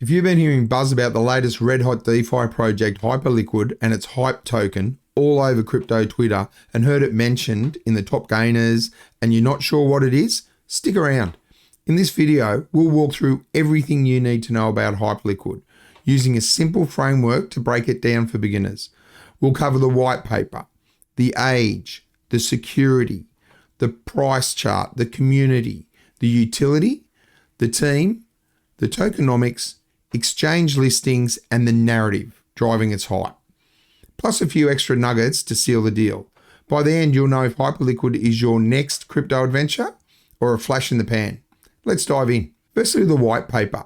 If you've been hearing buzz about the latest red-hot DeFi project Hyperliquid and its hype token all over crypto Twitter and heard it mentioned in the top gainers and you're not sure what it is, stick around. In this video, we'll walk through everything you need to know about Hyperliquid using a simple framework to break it down for beginners. We'll cover the white paper, the age, the security, the price chart, the community, the utility, the team, the tokenomics, exchange listings, and the narrative driving its hype. Plus a few extra nuggets to seal the deal. By the end, you'll know if Hyperliquid is your next crypto adventure or a flash in the pan. Let's dive in. Firstly, the white paper.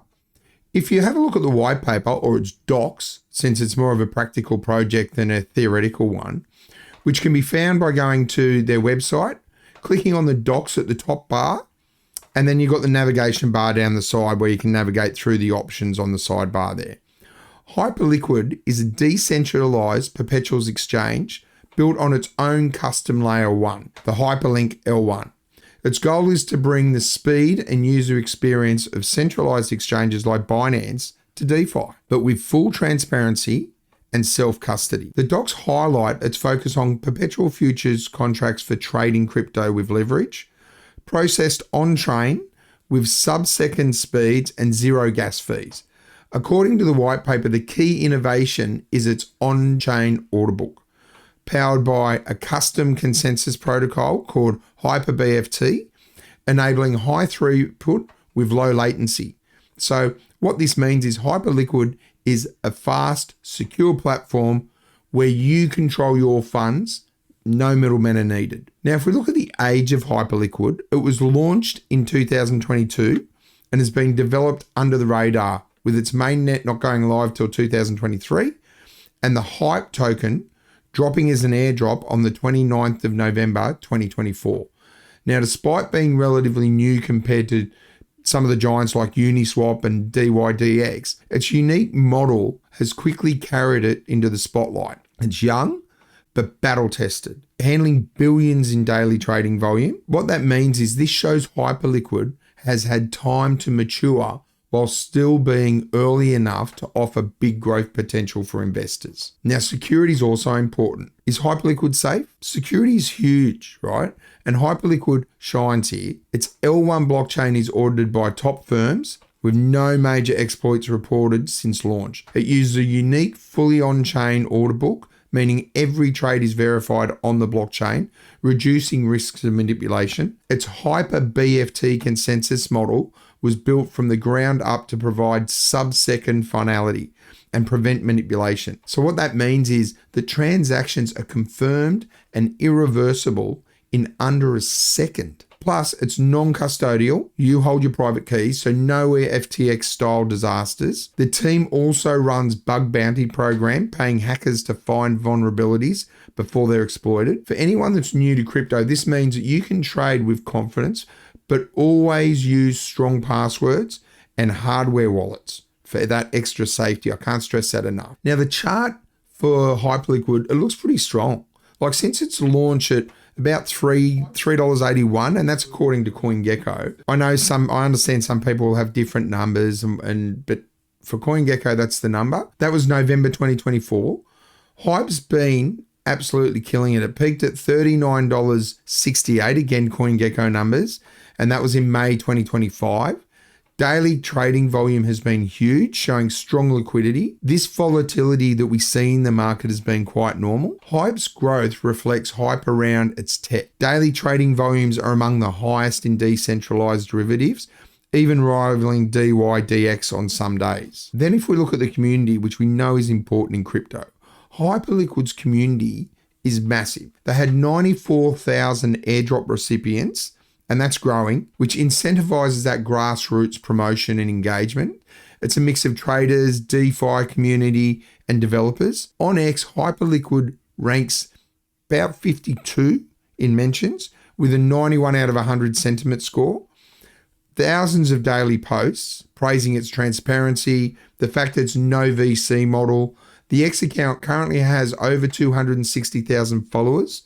If you have a look at the white paper or its docs, since it's more of a practical project than a theoretical one, which can be found by going to their website, clicking on the docs at the top bar, and then you've got the navigation bar down the side where you can navigate through the options on the sidebar there. Hyperliquid is a decentralized perpetuals exchange built on its own custom layer 1, the Hyperlink L1. Its goal is to bring the speed and user experience of centralized exchanges like Binance to DeFi, but with full transparency and self-custody. The docs highlight its focus on perpetual futures contracts for trading crypto with leverage, processed on-chain with sub-second speeds and zero gas fees. According to the white paper, the key innovation is its on-chain order book, powered by a custom consensus protocol called HyperBFT, enabling high throughput with low latency. So what this means is Hyperliquid is a fast, secure platform where you control your funds. No middlemen are needed. Now, if we look at the age of Hyperliquid, it was launched in 2022 and has been developed under the radar, with its mainnet not going live till 2023 and the hype token dropping as an airdrop on the 29th of November 2024. Now, despite being relatively new compared to some of the giants like Uniswap and DYDX, its unique model has quickly carried it into the spotlight. It's young, but battle-tested, handling billions in daily trading volume. What that means is this shows Hyperliquid has had time to mature while still being early enough to offer big growth potential for investors. Now, security is also important. Is Hyperliquid safe? Security is huge, right? And Hyperliquid shines here. Its L1 blockchain is audited by top firms with no major exploits reported since launch. It uses a unique, fully on-chain order book, meaning every trade is verified on the blockchain, reducing risks of manipulation. Its HyperBFT consensus model was built from the ground up to provide sub-second finality and prevent manipulation. So what that means is that transactions are confirmed and irreversible in under a second. Plus, it's non-custodial. You hold your private keys, so nowhere FTX-style disasters. The team also runs bug bounty program, paying hackers to find vulnerabilities before they're exploited. For anyone that's new to crypto, this means that you can trade with confidence, but always use strong passwords and hardware wallets for that extra safety. I can't stress that enough. Now, the chart for Hyperliquid, it looks pretty strong. Like since its launch at about $3.81, and that's according to CoinGecko. I understand some people will have different numbers, but for CoinGecko, that's the number. That was November 2024. Hype's been absolutely killing it. It peaked at $39.68, again CoinGecko numbers, and that was in May 2025. Daily trading volume has been huge, showing strong liquidity. This volatility that we see in the market has been quite normal. Hype's growth reflects hype around its tech. Daily trading volumes are among the highest in decentralized derivatives, even rivaling DYDX on some days. Then if we look at the community, which we know is important in crypto, Hyperliquid's community is massive. They had 94,000 airdrop recipients, and that's growing, which incentivizes that grassroots promotion and engagement. It's a mix of traders, DeFi community, and developers. On X, Hyperliquid ranks about 52 in mentions with a 91 out of 100 sentiment score. Thousands of daily posts praising its transparency, the fact that it's no VC model. The X account currently has over 260,000 followers.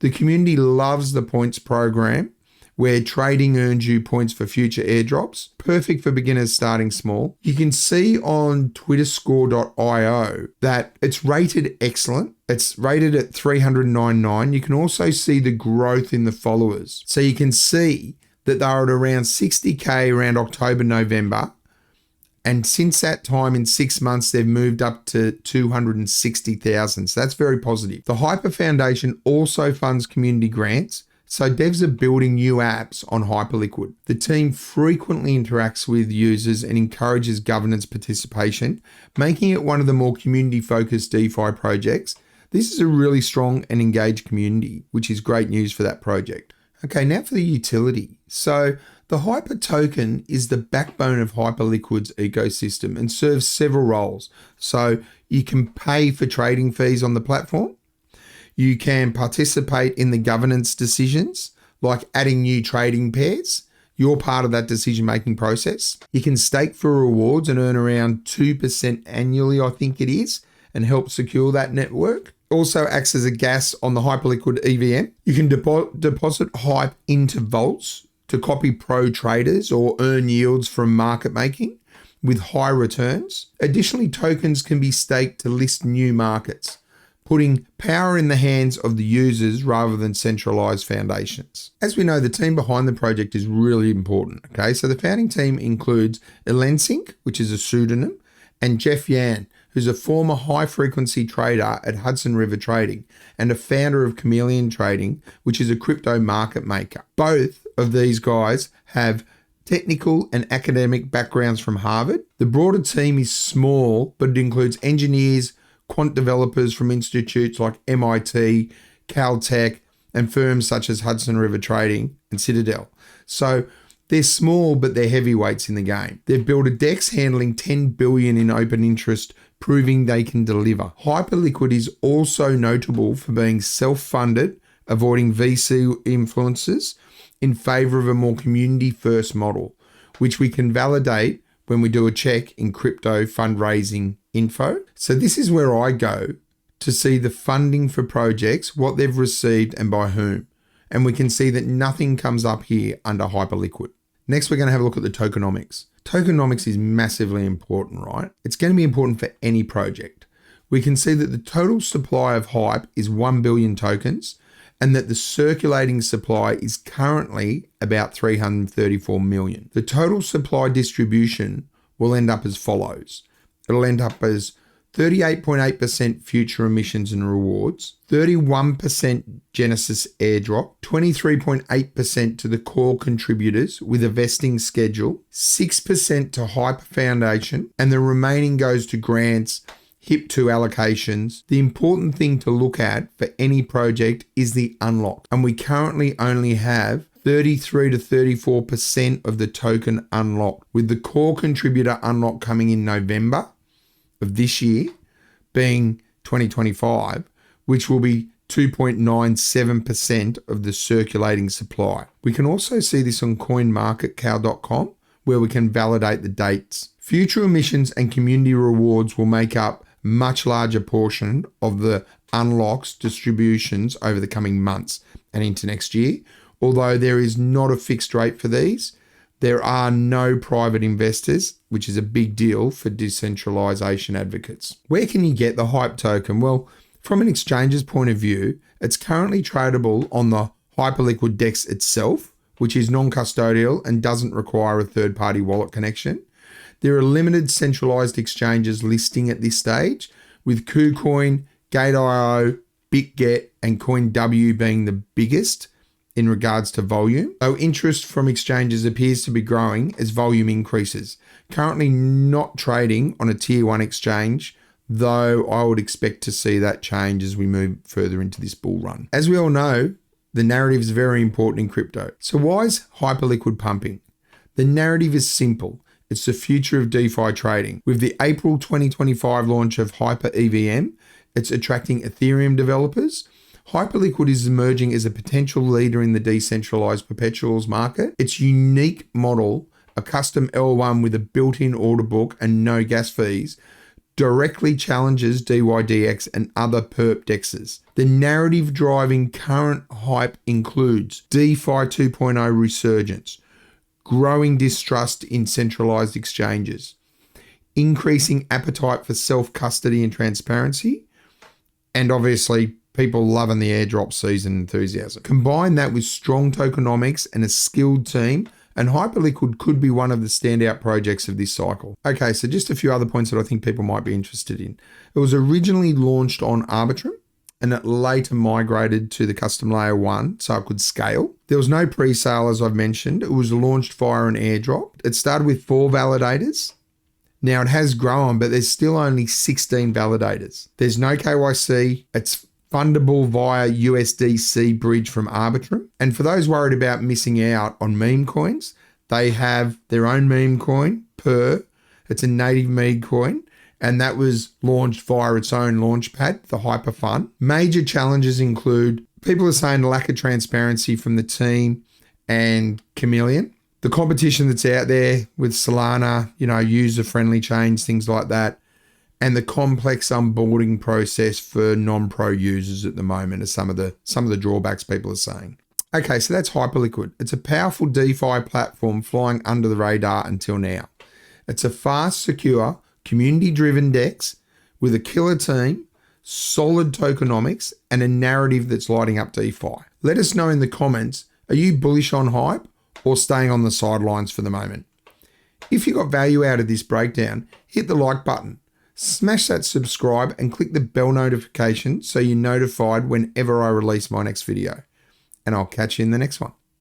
The community loves the points program, where trading earns you points for future airdrops. Perfect for beginners starting small. You can see on twitterscore.io that it's rated excellent. It's rated at 399. You can also see the growth in the followers. So you can see that they're at around 60K around October, November. And since that time, in 6 months, they've moved up to 260,000. So that's very positive. The Hyper Foundation also funds community grants. So devs are building new apps on Hyperliquid. The team frequently interacts with users and encourages governance participation, making it one of the more community-focused DeFi projects. This is a really strong and engaged community, which is great news for that project. Okay, now for the utility. So the Hyper token is the backbone of Hyperliquid's ecosystem and serves several roles. So you can pay for trading fees on the platform. You can participate in the governance decisions, like adding new trading pairs. You're part of that decision-making process. You can stake for rewards and earn around 2% annually, I think it is, and help secure that network. Also acts as a gas on the Hyperliquid EVM. You can deposit Hype into vaults to copy pro traders or earn yields from market making with high returns. Additionally, tokens can be staked to list new markets, putting power in the hands of the users rather than centralized foundations. As we know, the team behind the project is really important. Okay, so the founding team includes Elensink, which is a pseudonym, and Jeff Yan, who's a former high-frequency trader at Hudson River Trading and a founder of Chameleon Trading, which is a crypto market maker. Both of these guys have technical and academic backgrounds from Harvard. The broader team is small, but it includes engineers, quant developers from institutes like MIT, Caltech, and firms such as Hudson River Trading and Citadel. So they're small, but they're heavyweights in the game. They've built a DEX handling $10 billion in open interest, proving they can deliver. Hyperliquid is also notable for being self-funded, avoiding VC influences in favor of a more community-first model, which we can validate when we do a check in crypto fundraising info. So this is where I go to see the funding for projects, what they've received and by whom. And we can see that nothing comes up here under Hyperliquid. Next, we're going to have a look at the tokenomics. Tokenomics is massively important, right? It's going to be important for any project. We can see that the total supply of Hype is 1 billion tokens and that the circulating supply is currently about 334 million. The total supply distribution will end up as follows. It'll end up as 38.8% future emissions and rewards, 31% Genesis airdrop, 23.8% to the core contributors with a vesting schedule, 6% to Hyper Foundation, and the remaining goes to grants, HIP2 allocations. The important thing to look at for any project is the unlock, and we currently only have 33 to 34% of the token unlocked, with the core contributor unlock coming in November of this year, being 2025, which will be 2.97% of the circulating supply. We can also see this on coinmarketcal.com, where we can validate the dates. Future emissions and community rewards will make up much larger portion of the unlocks distributions over the coming months and into next year. Although there is not a fixed rate for these, there are no private investors, which is a big deal for decentralization advocates. Where can you get the Hype token? Well, from an exchange's point of view, it's currently tradable on the Hyperliquid DEX itself, which is non-custodial and doesn't require a third-party wallet connection. There are limited centralized exchanges listing at this stage, with KuCoin, Gate.io, BitGet, and CoinW being the biggest in regards to volume, though interest from exchanges appears to be growing as volume increases. Currently not trading on a tier 1 exchange, though I would expect to see that change as we move further into this bull run. As we all know, the narrative is very important in crypto. So why is Hyperliquid pumping? The narrative is simple. It's the future of DeFi trading. With the April 2025 launch of Hyper EVM, it's attracting Ethereum developers. Hyperliquid is emerging as a potential leader in the decentralized perpetuals market. Its unique model, a custom L1 with a built-in order book and no gas fees, directly challenges DYDX and other PURR dexes. The narrative driving current hype includes DeFi 2.0 resurgence, growing distrust in centralized exchanges, increasing appetite for self-custody and transparency, and obviously people loving the airdrop season enthusiasm. Combine that with strong tokenomics and a skilled team, and Hyperliquid could be one of the standout projects of this cycle. Okay, so just a few other points that I think people might be interested in. It was originally launched on Arbitrum, and it later migrated to the custom layer 1 so it could scale. There was no pre-sale, as I've mentioned. It was launched via an airdrop. It started with 4 validators. Now it has grown, but there's still only 16 validators. There's no KYC. It's fundable via USDC bridge from Arbitrum. And for those worried about missing out on meme coins, they have their own meme coin, PURR. It's a native meme coin, and that was launched via its own launchpad, the Hyperfund. Major challenges include, people are saying lack of transparency from the team and Chameleon. The competition that's out there with Solana, user-friendly chains, things like that, and the complex onboarding process for non-pro users at the moment are some of the drawbacks people are saying. Okay, so that's Hyperliquid. It's a powerful DeFi platform flying under the radar until now. It's a fast, secure, community-driven DEX with a killer team, solid tokenomics, and a narrative that's lighting up DeFi. Let us know in the comments, are you bullish on Hype or staying on the sidelines for the moment? If you got value out of this breakdown, hit the like button. Smash that subscribe and click the bell notification so you're notified whenever I release my next video. And I'll catch you in the next one.